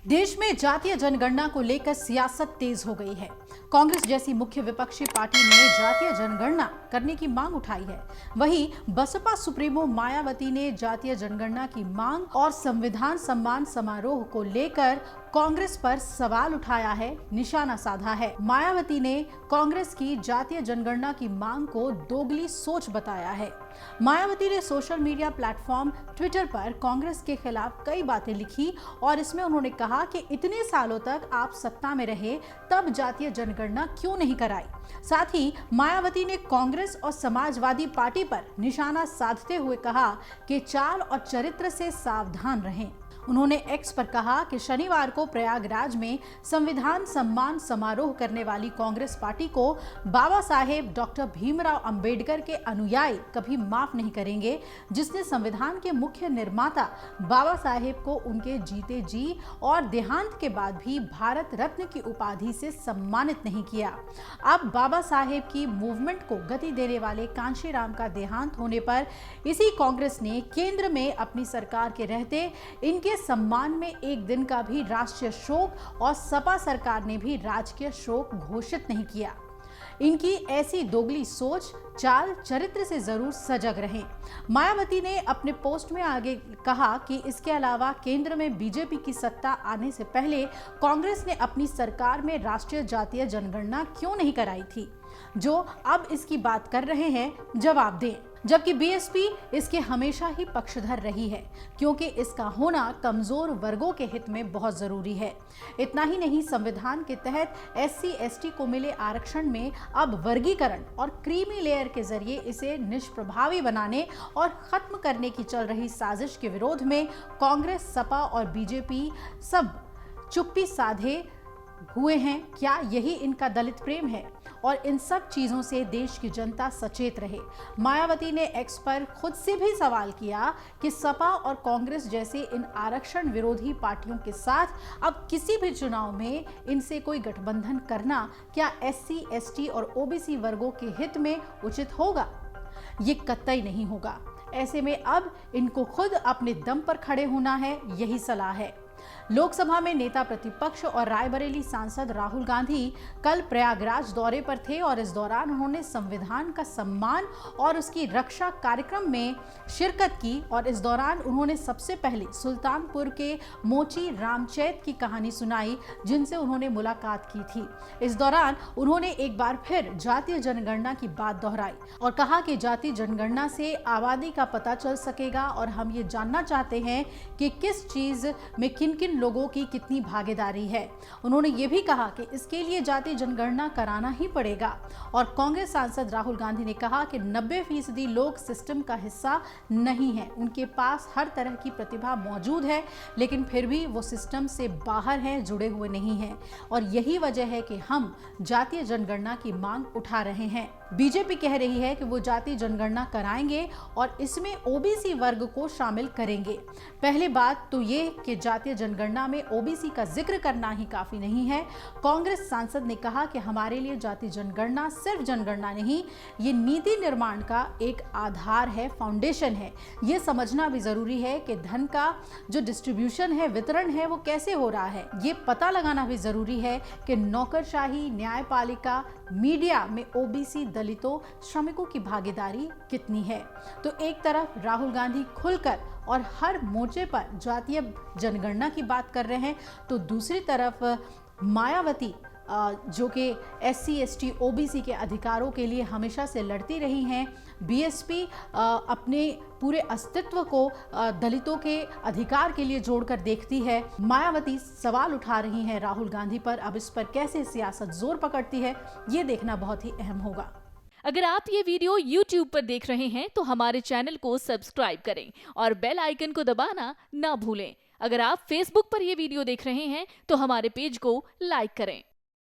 देश में जातीय जनगणना को लेकर सियासत तेज हो गई है। कांग्रेस जैसी मुख्य विपक्षी पार्टी ने जातीय जनगणना करने की मांग उठाई है। वहीं बसपा सुप्रीमो मायावती ने जातीय जनगणना की मांग और संविधान सम्मान समारोह को लेकर कांग्रेस पर सवाल उठाया है, निशाना साधा है। मायावती ने कांग्रेस की जातीय जनगणना की मांग को दोगली सोच बताया है। मायावती ने सोशल मीडिया प्लेटफॉर्म ट्विटर पर कांग्रेस के खिलाफ कई बातें लिखी और इसमें उन्होंने कहा कि इतने सालों तक आप सत्ता में रहे, तब जातीय जनगणना क्यों नहीं कराई। साथ ही मायावती ने कांग्रेस और समाजवादी पार्टी पर निशाना साधते हुए कहा कि चाल और चरित्र से सावधान रहें। उन्होंने एक्स पर कहा कि शनिवार को प्रयागराज में संविधान सम्मान समारोह करने वाली कांग्रेस पार्टी को बाबा साहेब डॉक्टर भीमराव अंबेडकर के अनुयायी कभी माफ नहीं करेंगे, जिसने संविधान के मुख्य निर्माता बाबा साहेब को उनके जीते जी और देहांत के बाद भी भारत रत्न की उपाधि से सम्मानित नहीं किया। अब बाबा साहेब की मूवमेंट को गति देने वाले कांशीराम का देहांत होने पर इसी कांग्रेस ने केंद्र में अपनी सरकार के रहते इनके सम्मान में एक दिन का भी राष्ट्रीय शोक और सपा सरकार ने भी राजकीय शोक घोषित नहीं किया। इनकी ऐसी दोगली सोच चाल चरित्र से जरूर सजग रहें। मायावती ने अपने पोस्ट में आगे कहा कि इसके अलावा केंद्र में बीजेपी की सत्ता आने से पहले कांग्रेस ने अपनी सरकार में राष्ट्रीय जातीय जनगणना क्यों नहीं कराई थी, जो अब इसकी बात कर रहे हैं, जवाब दें। जबकि बीएसपी इसके हमेशा ही पक्षधर रही है, क्योंकि इसका होना कमजोर वर्गों के हित में बहुत जरूरी है। इतना ही नहीं, संविधान के तहत SC/ST को मिले आरक्षण में अब वर्गीकरण और क्रीमी लेयर के जरिए इसे निष्प्रभावी बनाने और खत्म करने की चल रही साजिश के विरोध में कांग्रेस, सपा और बीजेपी सब चुप्पी साधे हुए हैं। क्या यही इनका दलित प्रेम है? और इन सब चीजों से देश की जनता सचेत रहे। मायावती ने एक्स पर खुद से भी सवाल किया कि सपा और कांग्रेस जैसे इन आरक्षण विरोधी पार्टियों के साथ अब किसी भी चुनाव में इनसे कोई गठबंधन करना क्या SC/ST और OBC वर्गों के हित में उचित होगा? ये कतई नहीं होगा। ऐसे में अब इनको खुद अपने दम पर खड़े होना है, यही सलाह है। लोकसभा में नेता प्रतिपक्ष और रायबरेली सांसद राहुल गांधी कल प्रयागराज दौरे पर थे और इस दौरान उन्होंने संविधान का सम्मान और उसकी रक्षा कार्यक्रम में शिरकत की और इस दौरान उन्होंने सबसे पहले सुल्तानपुर के मोची रामचैत की कहानी सुनाई, जिनसे उन्होंने मुलाकात की थी। इस दौरान उन्होंने एक बार फिर जातीय जनगणना की बात दोहराई और कहा कि जातीय जनगणना से आबादी का पता चल सकेगा और हम ये जानना चाहते हैं कि किस चीज में किन लोगों की कितनी भागीदारी है। उन्होंने ये भी कहा कि इसके लिए जातीय जनगणना कराना ही पड़ेगा और कांग्रेस सांसद राहुल गांधी ने कहा कि 90% लोग सिस्टम का हिस्सा नहीं है, उनके पास हर तरह की प्रतिभा मौजूद है, लेकिन फिर भी वो सिस्टम से बाहर हैं, जुड़े हुए नहीं हैं और यही वजह है कि हम जातीय जनगणना की मांग उठा रहे हैं। बीजेपी कह रही है कि वो जातीय जनगणना कराएंगे और इसमें OBC वर्ग को शामिल करेंगे। पहले बात तो ये कि जातीय जनगणना में OBC का जिक्र करना ही काफी नहीं है। कांग्रेस सांसद ने कहा कि हमारे लिए जातीय जनगणना सिर्फ जनगणना नहीं, ये नीति निर्माण का एक आधार है, फाउंडेशन है। ये समझना भी जरूरी है कि धन का जो डिस्ट्रीब्यूशन है, वितरण है, वो कैसे हो रहा है। ये पता लगाना भी जरूरी है कि नौकरशाही, न्यायपालिका, मीडिया में OBC, दलितों, श्रमिकों की भागीदारी कितनी है। तो एक तरफ राहुल गांधी खुलकर और हर मोर्चे पर जातीय जनगणना की बात कर रहे हैं, तो दूसरी तरफ मायावती जो कि SC/ST OBC के अधिकारों के लिए हमेशा से लड़ती रही हैं, BSP अपने पूरे अस्तित्व को दलितों के अधिकार के लिए जोड़कर देखती है। मायावती सवाल उठा रही हैं राहुल गांधी पर। अब इस पर कैसे सियासत जोर पकड़ती है, ये देखना बहुत ही अहम होगा। अगर आप ये वीडियो YouTube पर देख रहे हैं तो हमारे चैनल को सब्सक्राइब करें और बेल आइकन को दबाना ना भूलें। अगर आप Facebook पर ये वीडियो देख रहे हैं तो हमारे पेज को लाइक करें।